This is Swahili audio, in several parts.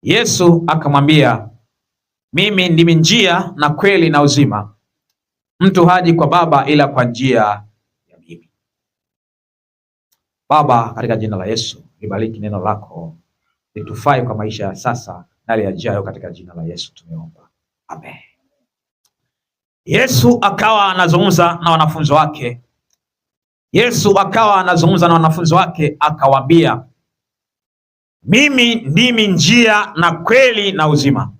Yesu akamwambia, mimi ndimi njia na kweli na uzima, mtu haji kwa Baba ila kwa njia ya mimi. Baba, katika jina la Yesu, libariki neno lako litufai kwa maisha ya sasa na yajayo, katika jina la Yesu tumeomba, amen. Yesu akawa anazungumza na wanafunzi wake. Akawaambia, mimi ndimi njia na kweli na uzima,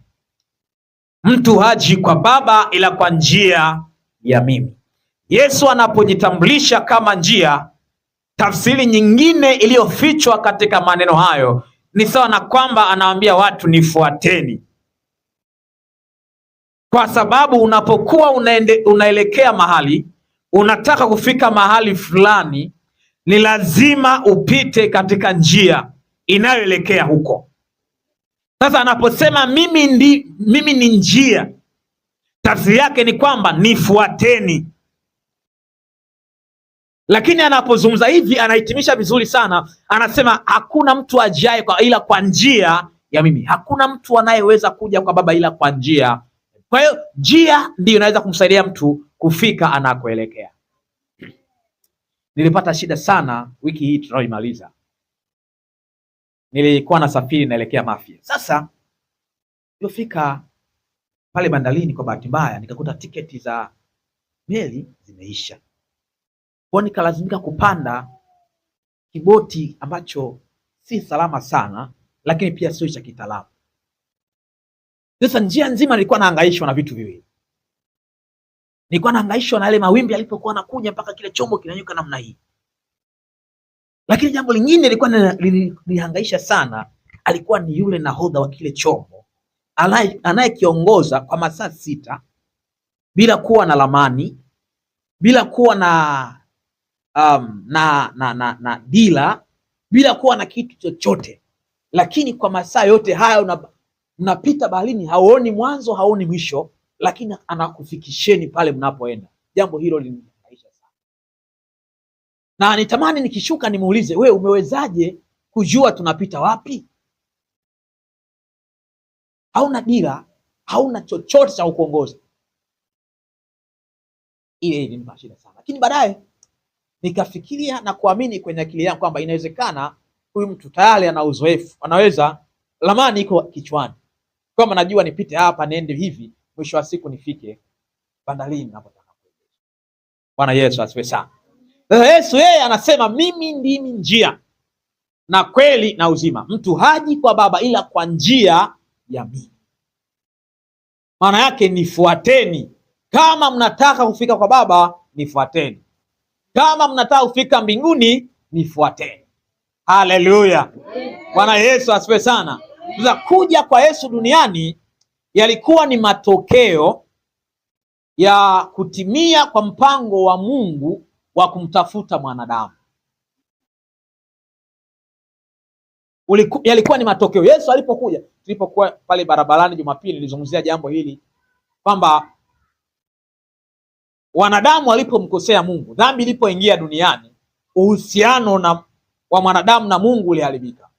mtu haji kwa Baba ila kwa njia ya mimi. Yesu anapojitambulisha kama njia, tafsiri nyingine iliyofichwa katika maneno hayo ni sawa na kwamba anawaambia watu nifuateni. Kwa sababu unapokuwa unaelekea mahali, unataka kufika mahali fulani, ni lazima upite katika njia inayoelekea huko. Sasa anaposema mimi ni njia, tafsiri yake ni kwamba nifuateni. Lakini anapozungumza hivi anahitimisha vizuri sana, anasema hakuna mtu ajaye ila kwa njia ya mimi. Hakuna mtu anayeweza kuja kwa Baba ila kwa njia. Kwa hiyo njia ndiyo inaweza kumsaidia mtu kufika anakoelekea. Nilipata shida sana wiki hii tunaoimaliza. Nilikuwa nasafiri naelekea Mafia. Sasa nilifika pale bandarini, kwa bahati mbaya nikakuta tiketi za meli zimeisha. Kwa nikalazimika kupanda kiboti ambacho si salama sana, lakini pia sio cha kitaalamu. Sasa njia nzima nilikuwa nahangaishwa na vitu viwili. Nilikuwa nahangaishwa na yale mawimbi yalipokuwa nakuja mpaka kile chombo kinanyuka namna hii. Lakini jambo lingine lilikuwa linihangaisha sana, alikuwa ni yule nahodha wa kile chombo anayekiongoza kwa masaa 6 bila kuwa na lamani, bila kuwa na dila, bila kuwa na kitu chochote. Lakini kwa masaa yote haya unapita baharini, hauoni mwanzo, hauoni mwisho, lakini anakufikisheni pale mnapoenda. Jambo hilo linanihangaisha sana. Na nitamani nikishuka nimuulize, we umewezaje kujua tunapita wapi? Hauna dira, hauna chochote cha kuongoza. Ile ilinipa shida sana. Lakini baadaye nikafikiria na kuamini kwenye akili yangu kwamba inawezekana huyu mtu tayari ana uzoefu, anaweza, lamani iko kichwani, kwamba najua nipite hapa, niende hivi, mwisho wa siku nifike bandarini ninapotaka kwenda. Bwana Yesu asifiwe sana. Yesu yeye anasema mimi ndimi njia na kweli na uzima, mtu haji kwa Baba ila kwa njia ya mimi. Maana yake nifuateni. Kama mnataka kufika kwa Baba, nifuateni. Kama mnataka kufika mbinguni, nifuateni. Haleluya. Bwana Yesu asifiwe sana. Sasa kuja kwa Yesu duniani yalikuwa ni matokeo ya kutimia kwa mpango wa Mungu wa kumtafuta mwanadamu. Yalikuwa ni matokeo. Yesu alipokuja, tulipokuwa pale barabarani Jumapili, nilizungumzia jambo hili kwamba wanadamu walipomkosea Mungu, dhambi ilipoingia duniani, uhusiano wa mwanadamu na Mungu uliharibika.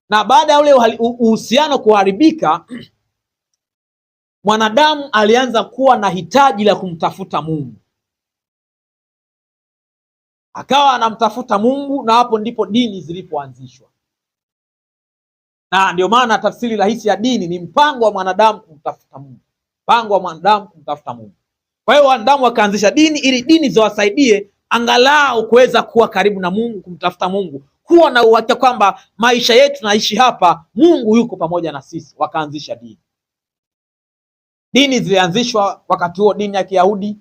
Na baada ya ule uhusiano kuharibika, mwanadamu alianza kuwa na hitaji la kumtafuta Mungu. Akawa anamtafuta Mungu, na hapo ndipo dini zilipoanzishwa. Na ndio maana tafsiri rahisi ya dini ni mpango wa mwanadamu kumtafuta Mungu. Mpango wa mwanadamu kumtafuta Mungu. Kwa hiyo wanadamu wakaanzisha dini ili dini ziwasaidie angalau kuweza kuwa karibu na Mungu, kumtafuta Mungu, kuwa na uhakika kwamba maisha yetu naishi hapa, Mungu yuko pamoja na sisi. Wakaanzisha dini. Dini zilianzishwa wakati huo, dini ya Kiyahudi,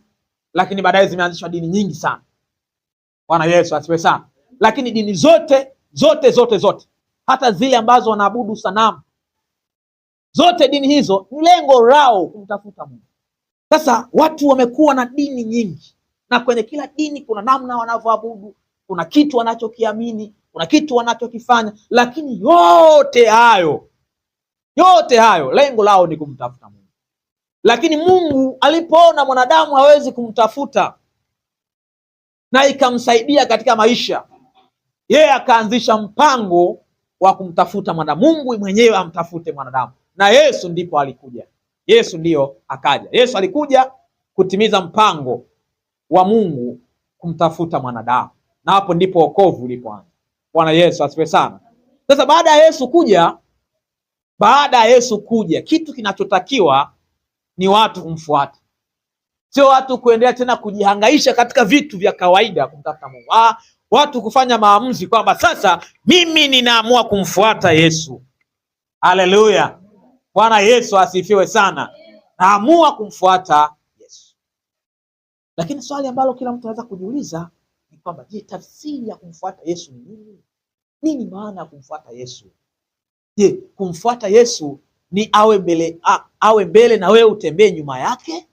lakini baadaye zimeanzishwa dini nyingi sana. Bwana Yesu asifiwe sana. Lakini dini zote, hata zile ambazo wanaabudu sanamu, zote dini hizo ni lengo lao kumtafuta Mungu. Sasa watu wamekuwa na dini nyingi, na kwenye kila dini kuna namna wanavyoabudu, kuna kitu wanachokiamini, kuna kitu wanachokifanya, lakini yote hayo lengo lao ni kumtafuta Mungu. Lakini Mungu alipoona mwanadamu hawezi kumtafuta na ikamsaidia katika maisha, yeye akaanzisha mpango wa kumtafuta mwanadamu. Mungu mwenyewe amtafute mwanadamu, na Yesu ndipo alikuja. Yesu ndiyo akaja. Yesu alikuja kutimiza mpango wa Mungu kumtafuta mwanadamu, na hapo ndipo wokovu ulipoanza. Bwana Yesu asifiwe sana. Sasa baada ya Yesu kuja, kitu kinachotakiwa ni watu kumfuata, sio watu kuendelea tena kujihangaisha katika vitu vya kawaida kumtafuta Mungu. Watu kufanya maamuzi kwamba sasa mimi ninaamua kumfuata Yesu. Haleluya, Bwana Yesu asifiwe sana. Naamua kumfuata Yesu. Lakini swali ambalo kila mtu anaweza kujiuliza ni kwamba, je, tafsiri ya kumfuata Yesu ni nini? Nini maana ya kumfuata Yesu? Je, kumfuata Yesu ni awe mbele na wewe utembee nyuma yake?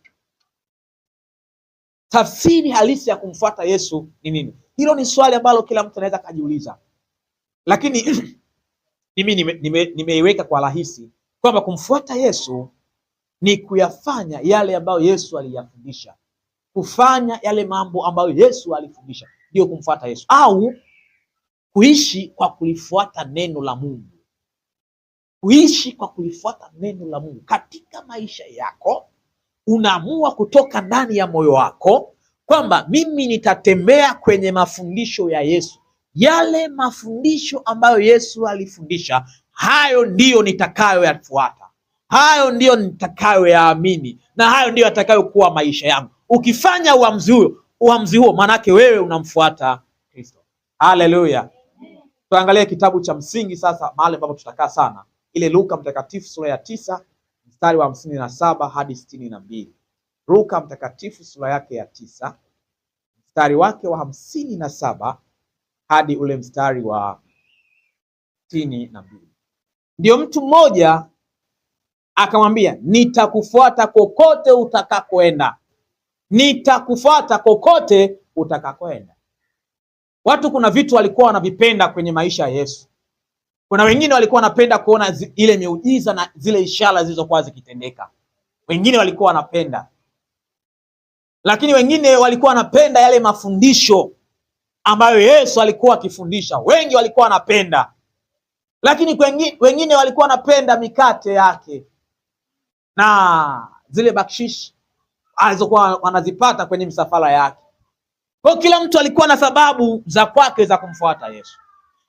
Tafsiri halisi ya kumfuata Yesu ni nini? Hilo ni swali ambalo kila mtu anaweza kujiuliza. Lakini mimi nimeiweka kwa rahisi kwamba kumfuata Yesu ni kuyafanya yale ambayo Yesu aliyafundisha. Kufanya yale mambo ambayo Yesu alifundisha ndio kumfuata Yesu, au kuishi kwa kulifuata neno la Mungu. Kuishi kwa kulifuata neno la Mungu katika maisha yako. Unaamua kutoka ndani ya moyo wako kwamba mimi nitatembea kwenye mafundisho ya Yesu. Yale mafundisho ambayo Yesu alifundisha, hayo ndiyo nitakayoyafuata, hayo ndiyo nitakayoyaamini, na hayo ndiyo yatakayokuwa maisha yangu. Ukifanya uamuzi huo, manake wewe unamfuata Kristo. Haleluya. Tuangalie kitabu cha msingi sasa, mahali ambapo tutakaa sana, ile Luka mtakatifu sura ya 9 mstari wa 57 hadi 62. Luka mtakatifu sura yake ya 9 mstari wake wa 57 hadi ule mstari wa 62. Ndio mtu mmoja akamwambia, nitakufuata kokote utakakoenda. Nitakufuata kokote utakakoenda. Watu, kuna vitu walikuwa wanavipenda kwenye maisha ya Yesu. Kuna wengine walikuwa wanapenda kuona ile miujiza na zile ishara zilizokuwa zikitendeka. Wengine walikuwa wanapenda. Lakini wengine walikuwa wanapenda yale mafundisho ambayo Yesu alikuwa akifundisha. Wengi walikuwa wanapenda. Lakini wengine walikuwa wanapenda mikate yake na zile bakshish alizokuwa wanazipata kwenye msafara yake. Kwa kila mtu alikuwa na sababu za kwake za kumfuata Yesu.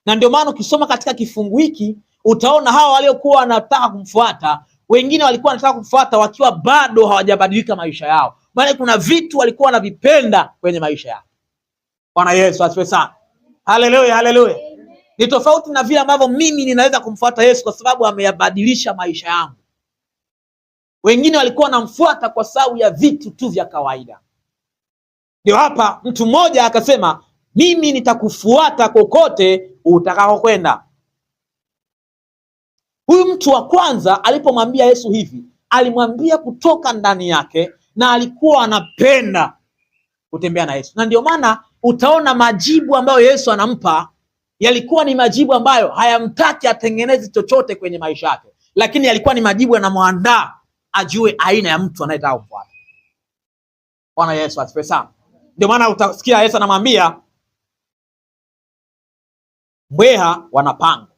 Na ndio maana ukisoma katika kifungu hiki utaona hawa waliokuwa wanataka kumfuata, wengine walikuwa wanataka kumfuata wakiwa bado hawajabadilika maisha yao. Maana kuna vitu walikuwa wanavipenda kwenye maisha yao. Bwana Yesu asifiwe sana. Haleluya, haleluya. Ni tofauti na vile ambavyo mimi ninaweza kumfuata Yesu kwa sababu ameyabadilisha maisha yangu. Wengine walikuwa wanamfuata kwa sababu ya vitu tu vya kawaida. Ndio hapa mtu mmoja akasema, mimi nitakufuata kokote utakakokwenda. Huyu mtu wa kwanza alipomwambia Yesu hivi, alimwambia kutoka ndani yake, na alikuwa anapenda kutembea na Yesu. Na ndio maana utaona majibu ambayo Yesu anampa yalikuwa ni majibu ambayo hayamtaki atengeneze chochote kwenye maisha yake, lakini yalikuwa ni majibu yanamwandaa ajue aina ya mtu anayetaka kumfuata. Bwana Yesu asifiwe sana. Ndio maana utasikia Yesu anamwambia, mbweha wana pango,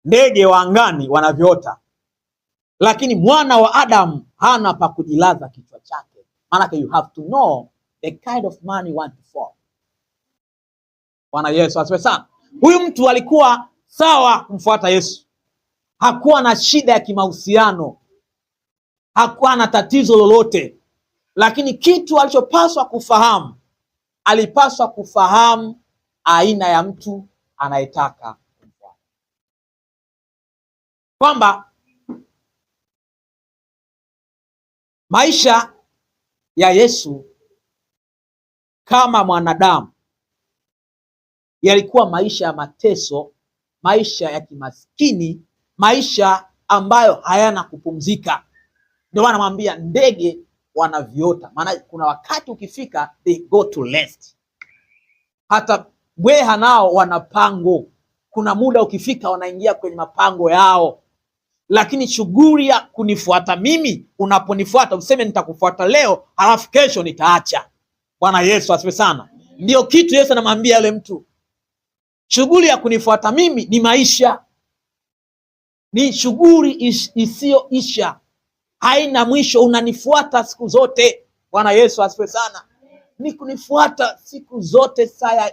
ndege wa angani wanaviota, lakini mwana wa Adamu hana pa kujilaza kichwa chake. Maana you have to know the kind of man you want to follow. Bwana Yesu asifiwe sana. Huyu mtu alikuwa sawa kumfuata Yesu. Hakuwa na shida ya kimahusiano, hakuwa na tatizo lolote, lakini kitu alichopaswa kufahamu, alipaswa kufahamu aina ya mtu anayetaka kumfuata. Kwamba maisha ya Yesu kama mwanadamu yalikuwa maisha ya mateso, maisha ya kimaskini, maisha ambayo hayana kupumzika. Ndio maana namwambia ndege wanaviota. Maana kuna wakati ukifika they go to rest. Hata mbweha nao wana pango. Kuna muda ukifika wanaingia kwenye mapango yao. Lakini shughuli ya kunifuata mimi, unaponifuata useme nitakufuata leo halafu kesho nitaacha. Bwana Yesu asifiwe sana. Ndio kitu Yesu anamwambia yule mtu. Shughuli ya kunifuata mimi ni maisha, ni shughuli isiyoisha, haina mwisho. Unanifuata siku zote. Bwana Yesu asifiwe sana. Ni kunifuata siku zote,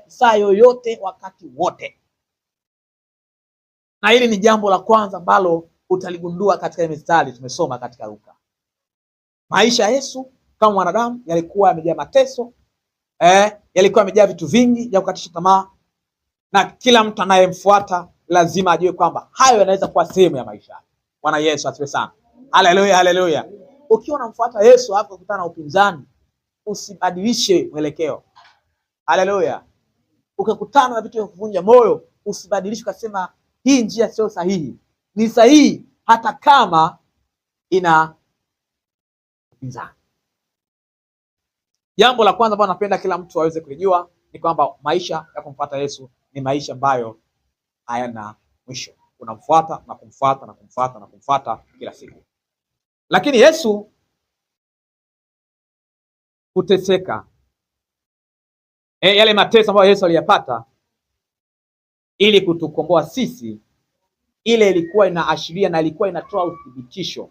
saa yoyote, wakati wote. Na hili ni jambo la kwanza ambalo utaligundua katika mistari tumesoma katika Luka. Maisha ya Yesu kama mwanadamu yalikuwa yamejaa mateso, yalikuwa yamejaa vitu vingi vya kukatisha tamaa, na kila mtu anayemfuata lazima ajue kwamba hayo yanaweza kuwa sehemu ya maisha. Bwana Yesu asifiwe sana. Haleluya, haleluya. Ukiwa unamfuata Yesu hapo ukutana na upinzani, usibadilishe mwelekeo. Haleluya. Ukikutana na vitu vya kuvunja moyo, usibadilishe ukasema hii njia sio sahihi. Ni sahihi hata kama ina upinzani. Jambo la kwanza ambalo napenda kila mtu aweze kulijua ni kwamba maisha ya kumfuata Yesu ni maisha ambayo hayana mwisho. Unamfuata na kumfuata na kumfuata na kumfuata kila siku. Lakini Yesu kuteseka, yale mateso ambayo Yesu aliyapata ili kutukomboa sisi, ile ilikuwa inaashiria na ilikuwa inatoa uthibitisho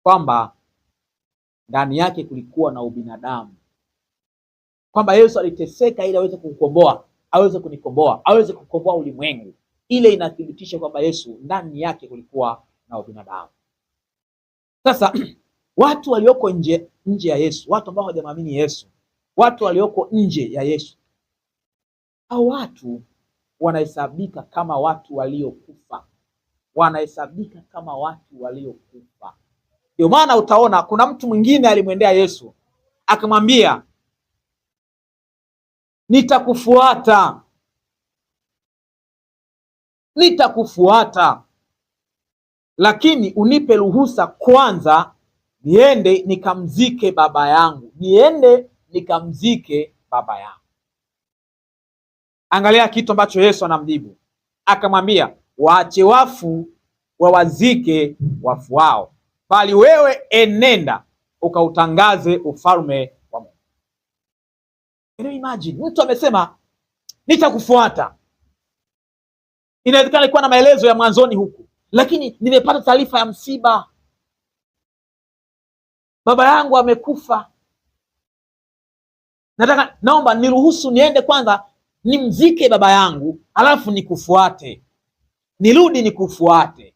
kwamba ndani yake kulikuwa na ubinadamu, kwamba Yesu aliteseka ili aweze kukomboa, aweze kunikomboa, aweze kukomboa ulimwengu. Ile inathibitisha kwamba Yesu ndani yake kulikuwa na ubinadamu. Sasa watu walioko nje ya Yesu, watu ambao hawajamwamini Yesu, watu walioko nje ya Yesu, hao watu wanahesabika kama watu waliokufa, wanahesabika kama watu waliokufa. Ndio maana utaona kuna mtu mwingine alimwendea Yesu akamwambia, nitakufuata, lakini unipe ruhusa kwanza niende nikamzike baba yangu, Angalia kitu ambacho Yesu anamjibu, akamwambia, waache wafu wawazike wafu wao, bali wewe enenda ukautangaze ufalme wa Mungu. Imagine mtu amesema nitakufuata. Inawezekana alikuwa na maelezo ya mwanzoni huku, lakini nimepata taarifa ya msiba, baba yangu amekufa, naomba niruhusu niende kwanza nimzike baba yangu, alafu nikufuate, nirudi nikufuate.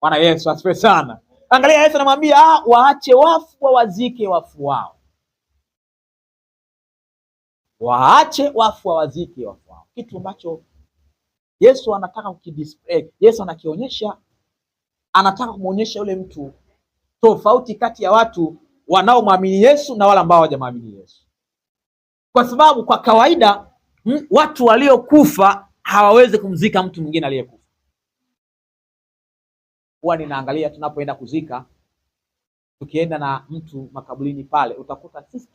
Bwana Yesu asifiwe sana. Angalia, Yesu anamwambia waache wafu wawazike wafu wao, waache wafu wawazike wafu wao. Kitu ambacho Yesu anataka kukidisplay, Yesu anakionyesha, anataka kumuonyesha yule mtu tofauti kati ya watu wanaomwamini Yesu na wale ambao hawajamwamini Yesu. Kwa sababu kwa kawaida watu waliokufa hawawezi kumzika mtu mwingine aliyekufa. Huwa ninaangalia tunapoenda kuzika, tukienda na mtu makaburini pale, utakuta sisi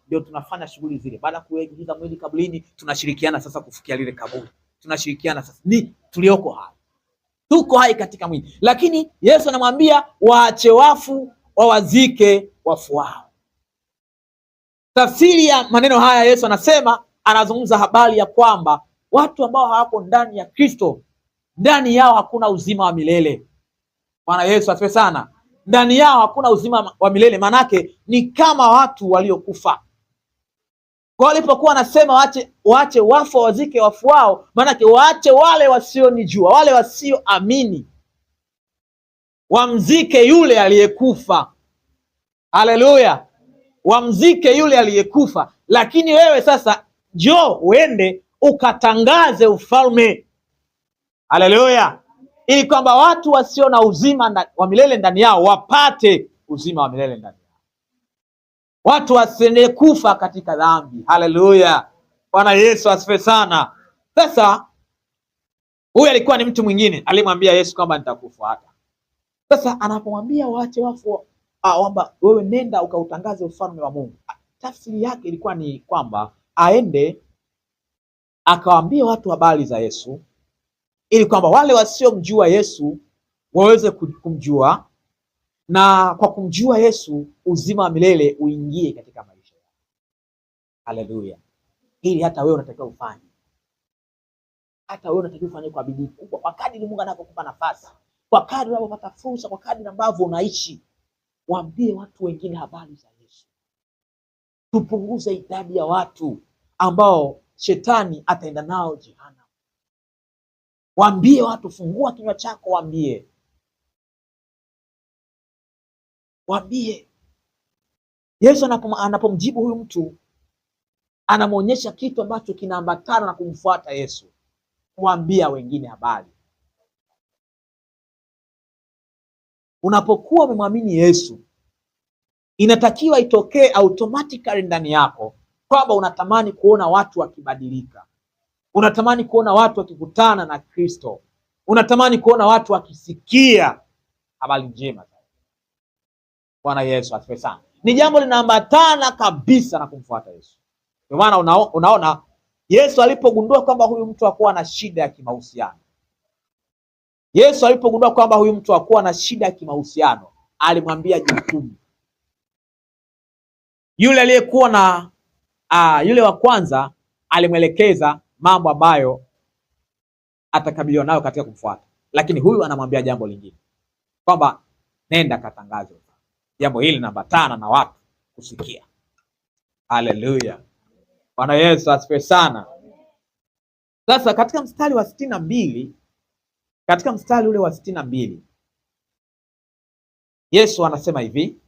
ndio tunafanya shughuli zile. Baada ya kuingiza mwili kaburini, tunashirikiana sasa kufikia lile kaburi. Tunashirikiana sasa, ni tulioko hai, tuko hai katika mwili. Lakini Yesu anamwambia waache wafu wawazike wafu wao. Tafsiri ya maneno haya, Yesu anazungumza habari ya kwamba watu ambao hawapo ndani ya Kristo, ndani yao hakuna uzima wa milele. Bwana Yesu asifiwe sana. Ndani yao hakuna uzima wa milele, manake ni kama watu waliokufa. Kwa walipokuwa anasema waache wafu wazike wafu wao, manake waache wale wasionijua, wale wasioamini, wamzike yule aliyekufa. Haleluya, wamzike yule aliyekufa. Lakini wewe sasa njoo uende ukatangaze ufalme. Haleluya, ili kwamba watu wasio na uzima wa milele ndani yao wapate uzima wa milele ndani yao, watu wasiende kufa katika dhambi. Haleluya, Bwana Yesu asifiwe sana. Sasa huyu alikuwa ni mtu mwingine alimwambia Yesu kwamba nitakufuata. Sasa anapomwambia waache wafu kwamba wewe nenda ukautangaze ufalme wa Mungu, tafsiri yake ilikuwa ni kwamba aende akawaambia watu habari za Yesu, ili kwamba wale wasiomjua Yesu waweze kumjua, na kwa kumjua Yesu uzima wa milele uingie katika maisha yao. Haleluya, ili hata wewe unatakiwa ufanye. hata wewe unatakiwa ufanye kwa bidii kubwa, kwa kadri Mungu anapokupa nafasi, kwa kadri unapopata fursa, kwa kadri ambavyo unaishi. Waambie watu wengine habari za Yesu. Tupunguze idadi ya watu ambao shetani ataenda nao jehanamu. Waambie watu, fungua kinywa chako, waambie. Yesu anapomjibu huyu mtu, anamwonyesha kitu ambacho kinaambatana na kumfuata Yesu, kuambia wengine habari. Unapokuwa umemwamini Yesu, inatakiwa itokee automatically ndani yako kwamba unatamani kuona watu wakibadilika, unatamani kuona watu wakikutana na Kristo, unatamani kuona watu wakisikia habari njema. Bwana Yesu asifiwe sana. Ni jambo linaambatana kabisa na kumfuata Yesu. Kwa maana unaona Yesu alipogundua kwamba huyu mtu hakuwa na shida ya kimahusiano, Yesu alipogundua kwamba huyu mtu hakuwa na shida ya kimahusiano, alimwambia jukumu. Yule aliyekuwa na yule wa kwanza alimwelekeza mambo ambayo atakabiliwa nayo katika kumfuata, lakini huyu anamwambia jambo lingine, kwamba nenda katangaze. Jambo hili linaambatana na watu kusikia. Haleluya. Bwana Yesu asifiwe sana. Sasa katika mstari wa 62, katika mstari ule wa 62, Yesu anasema hivi.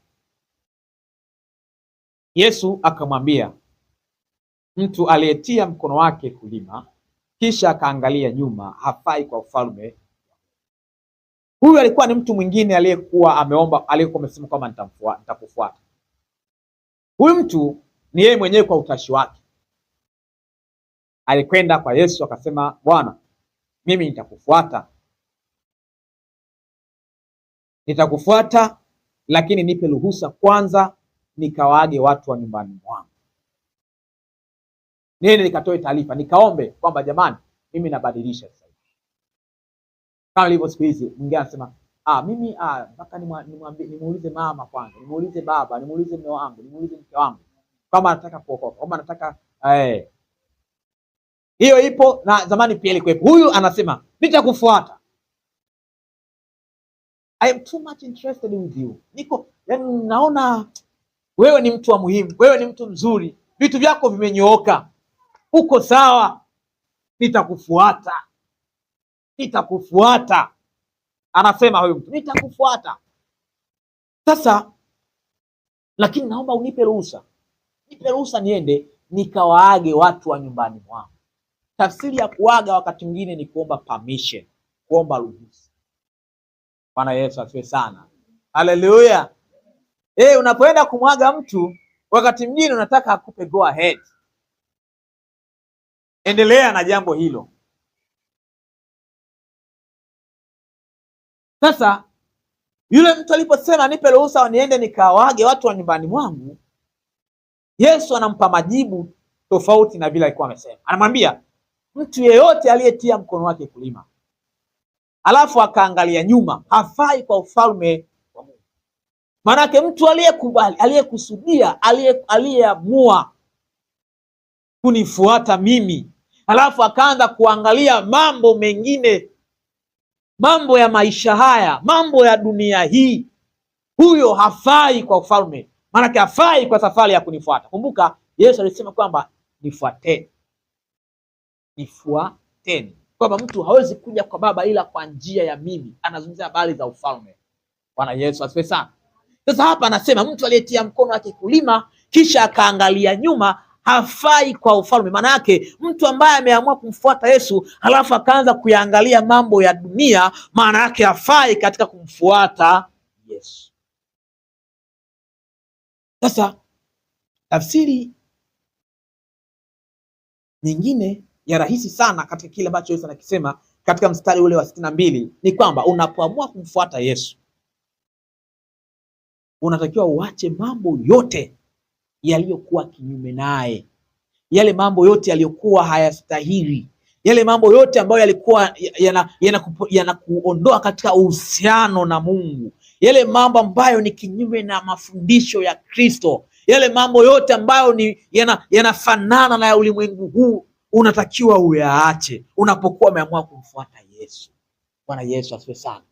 Yesu akamwambia, mtu aliyetia mkono wake kulima kisha akaangalia nyuma hafai kwa ufalme. Huyu alikuwa ni mtu mwingine aliyekuwa ameomba, aliyekuwa amesema kwamba nitakufuata. Huyu mtu ni yeye mwenyewe kwa utashi wake alikwenda kwa Yesu akasema, Bwana, mimi nitakufuata, lakini nipe ruhusa kwanza nikawaage watu wa nyumbani mwangu, nini nikatoe taarifa, nikaombe kwamba jamani, mimi nabadilisha sasa. Kama ilivyo siku hizi, mwingine anasema mimi mpaka nimuulize mama kwanza, nimuulize baba, nimuulize mume wangu, nimuulize mke wangu kama anataka kuokoka, kama anataka hiyo ipo na zamani pia ilikuwepo. Huyu anasema nitakufuata, I am too much interested with you. Yani naona wewe ni mtu wa muhimu, wewe ni mtu mzuri, vitu vyako vimenyooka, uko sawa, nitakufuata. Anasema huyu mtu, nitakufuata. Sasa lakini naomba unipe ruhusa, niende nikawaage watu wa nyumbani mwangu. Tafsiri ya kuaga wakati mwingine ni kuomba permission, kuomba ruhusa. Bwana Yesu asifiwe sana. Haleluya. Unapoenda kumwaga mtu, wakati mwingine unataka akupe go ahead, endelea na jambo hilo. Sasa yule mtu aliposema nipe ruhusa niende nikawaage watu wa nyumbani mwangu, Yesu anampa majibu tofauti na vile alikuwa amesema. Anamwambia mtu yeyote aliyetia mkono wake kulima alafu akaangalia nyuma hafai kwa ufalme wa Mungu. Maanake mtu aliyekubali, aliyekusudia, aliyeamua kunifuata mimi alafu akaanza kuangalia mambo mengine, mambo ya maisha haya, mambo ya dunia hii, huyo hafai kwa ufalme. Maanake hafai kwa safari ya kunifuata. Kumbuka Yesu alisema kwamba nifuateni, kwamba mtu hawezi kuja kwa Baba ila kwa njia ya mimi. Anazungumzia habari za ufalme. Bwana Yesu asifiwe sana. Sasa hapa anasema mtu aliyetia mkono wake kulima kisha akaangalia nyuma hafai kwa ufalme. Maana yake mtu ambaye ameamua kumfuata Yesu halafu akaanza kuyaangalia mambo ya dunia, maana yake hafai katika kumfuata Yesu. Sasa tafsiri nyingine ya rahisi sana katika kile ambacho Yesu anakisema katika mstari ule wa 62 ni kwamba unapoamua kumfuata Yesu unatakiwa uache mambo yote yaliyokuwa kinyume naye, yale mambo yote yaliyokuwa hayastahili, yale mambo yote ambayo yalikuwa yanakuondoa katika uhusiano na Mungu, yale mambo ambayo ni kinyume na mafundisho ya Kristo, yale mambo yote ambayo ni yanafanana na ya ulimwengu huu unatakiwa uyaache unapokuwa umeamua kumfuata Yesu. Bwana Yesu asifiwe sana.